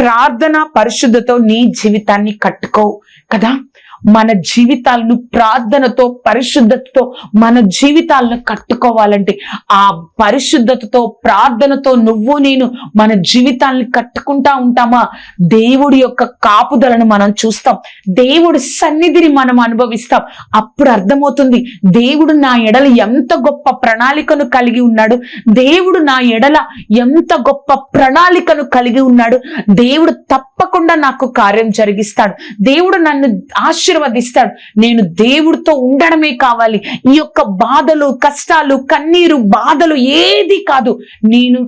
ప్రార్థన పరిశుద్ధతో నీ జీవితాన్ని కట్టుకో కదా. మన జీవితాలను ప్రార్థనతో పరిశుద్ధతతో మన జీవితాలను కట్టుకోవాలంటే ఆ పరిశుద్ధతతో ప్రార్థనతో నువ్వు నేను మన జీవితాలను కట్టుకుంటా ఉంటామా, దేవుడి యొక్క కాపుదలను మనం చూస్తాం, దేవుడి సన్నిధిని మనం అనుభవిస్తాం. అప్పుడు అర్థమవుతుంది దేవుడు నా ఎడల ఎంత గొప్ప ప్రణాళికను కలిగి ఉన్నాడు, దేవుడు నా ఎడల ఎంత గొప్ప ప్రణాళికను కలిగి ఉన్నాడు, దేవుడు తప్పకుండా నాకు కార్యం జరిగిస్తాడు, దేవుడు నన్ను ఆశీర్వదిస్తాడు. నేను దేవుడితో ఉండడమే కావాలి. ఈ యొక్క బాధలు కష్టాలు కన్నీరు బాధలు ఏది కాదు, నేను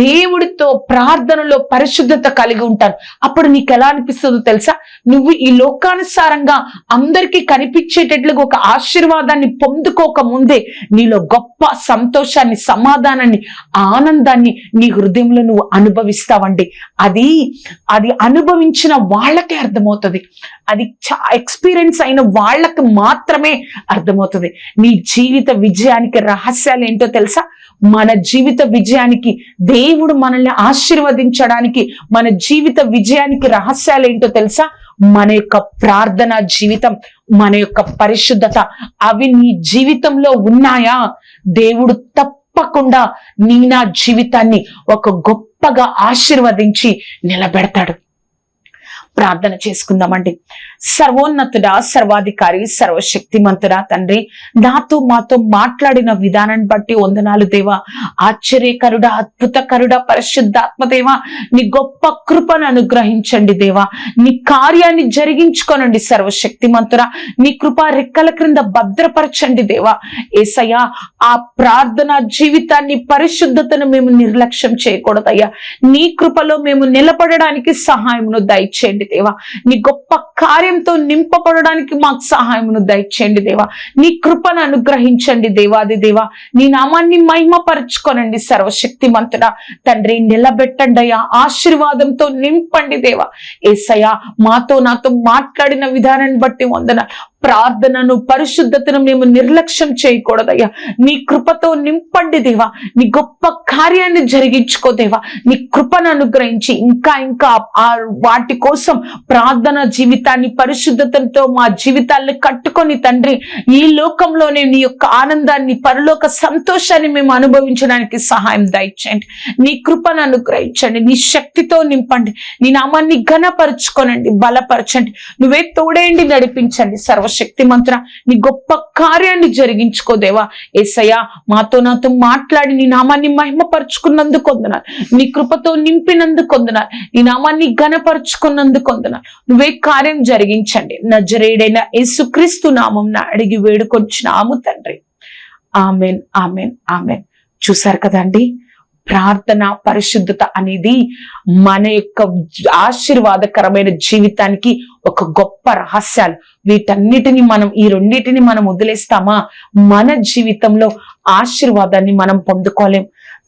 దేవుడితో ప్రార్థనలో పరిశుద్ధత కలిగి ఉంటాను. అప్పుడు నీకు ఎలా అనిపిస్తుందో తెలుసా, నువ్వు ఈ లోకానుసారంగా అందరికీ కనిపించేటట్లుగా ఒక ఆశీర్వాదాన్ని పొందుకోక ముందే నీలో గొప్ప సంతోషాన్ని సమాధానాన్ని ఆనందాన్ని నీ హృదయంలో నువ్వు అనుభవిస్తావండి. అది అనుభవించిన వాళ్ళకే అర్థమవుతుంది, అది ఎక్స్పీరియన్స్ అయిన వాళ్ళకి మాత్రమే అర్థమవుతుంది. నీ జీవిత విజయానికి రహస్యాలు ఏంటో తెలుసా? మన జీవిత విజయానికి దేవుడు మనల్ని ఆశీర్వదించడానికి మన జీవిత విజయానికి రహస్యాలు ఏంటో తెలుసా? మన యొక్క ప్రార్థన జీవితం, మన యొక్క పరిశుద్ధత. అవి నీ జీవితంలో ఉన్నాయా, దేవుడు తప్పకుండా నా జీవితాన్ని ఒక గొప్పగా ఆశీర్వదించి నిలబెడతాడు. ప్రార్థన చేసుకుందామండి. సర్వోన్నతుడా, సర్వాధికారి, సర్వశక్తిమంతుడా తండ్రి, నాతో మాతో మాట్లాడిన విధానాన్ని బట్టి వందనాలు దేవా. ఆశ్చర్యకరుడా, అద్భుతకరుడా, పరిశుద్ధాత్మదేవా, నీ గొప్ప కృపను అనుగ్రహించండి దేవా. నీ కార్యాన్ని జరిగించుకోనండి సర్వశక్తిమంతుడా. నీ కృప రెక్కల క్రింద భద్రపరచండి దేవా. యేసయ్యా, ఆ ప్రార్థన జీవితాన్ని పరిశుద్ధతను మేము నిర్లక్ష్యం చేయకూడదయ్యా. నీ కృపలో మేము నిలబడడానికి సహాయమును దయచేయండి దేవా. నీ గొప్ప కార్యంతో నింపబడడానికి మాకు సహాయమును దయచేయండి దేవా. నీ కృపను అనుగ్రహించండి దేవాది దేవా. నీ నామాన్ని మహిమపరచుకోనండి సర్వశక్తిమంతుడా తండ్రి. నిలబెట్టండి అయ్యా, ఆశీర్వాదంతో నింపండి దేవా. యేసయ్యా, నాతో మాట్లాడిన విధానాన్ని బట్టి వందనాలు. ప్రార్థనను పరిశుద్ధతను మేము నిర్లక్ష్యం చేయకూడదయ్యా. నీ కృపతో నింపండి దేవా. నీ గొప్ప కార్యాన్ని జరిగించుకో దేవా. నీ కృపను అనుగ్రహించి ఇంకా వాటి కోసం ప్రార్థన జీవితాన్ని పరిశుద్ధతతో మా జీవితాన్ని కట్టుకొని తండ్రి, ఈ లోకంలోనే నీ యొక్క ఆనందాన్ని పరలోక సంతోషాన్ని మేము అనుభవించడానికి సహాయం దయచేయండి. నీ కృపను అనుగ్రహించండి, నీ శక్తితో నింపండి, నీ నామాన్ని ఘనపరచుకోనండి, బలపరచండి. నువ్వే తోడేండి, నడిపించండి సర్వశక్తిమంతుడా. నీ గొప్ప కార్యాన్ని జరిగించుకోదేవా. యేసయ్యా, నాతో మాట్లాడి నీ నామాన్ని మహిమపరుచుకున్నందుకు వందనాలు, నీ కృపతో నింపినందుకు వందనాలు, నీ నామాన్ని ఘనపరుచుకున్నందుకు వందనాలు. నువ్వే కార్యం జరిగించండి. నజరేయుడైన యేసుక్రీస్తు నామమున అడిగి వేడుకొంచున్నాము తండ్రి. Amen, amen, amen. చూసారు కదండి, ప్రార్థన పరిశుద్ధత అనేది మన యొక్క ఆశీర్వాదకరమైన జీవితానికి ఒక గొప్ప రహస్యాలు. వీటన్నిటిని ఈ రెండింటిని మనం వదిలేస్తామా, మన జీవితంలో ఆశీర్వాదాన్ని మనం పొందుకోలేం.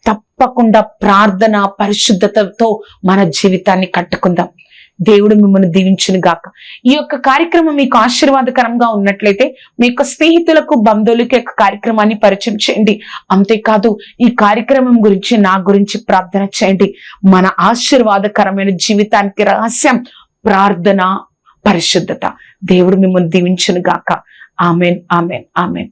తప్పకుండా ప్రార్థన పరిశుద్ధతతో మన జీవితాన్ని కట్టుకుందాం. దేవుడు మిమ్మల్ని దీవించును గాక. ఈ యొక్క కార్యక్రమం మీకు ఆశీర్వాదకరంగా ఉన్నట్లయితే మీ యొక్క స్నేహితులకు బంధువులకు యొక్క కార్యక్రమాన్ని పరిచయం చేయండి. అంతేకాదు, ఈ కార్యక్రమం గురించి నా గురించి ప్రార్థన చేయండి. మన ఆశీర్వాదకరమైన జీవితానికి రహస్యం ప్రార్థన పరిశుద్ధత. దేవుడు మిమ్మల్ని దీవించును గాక. Amen, amen, amen.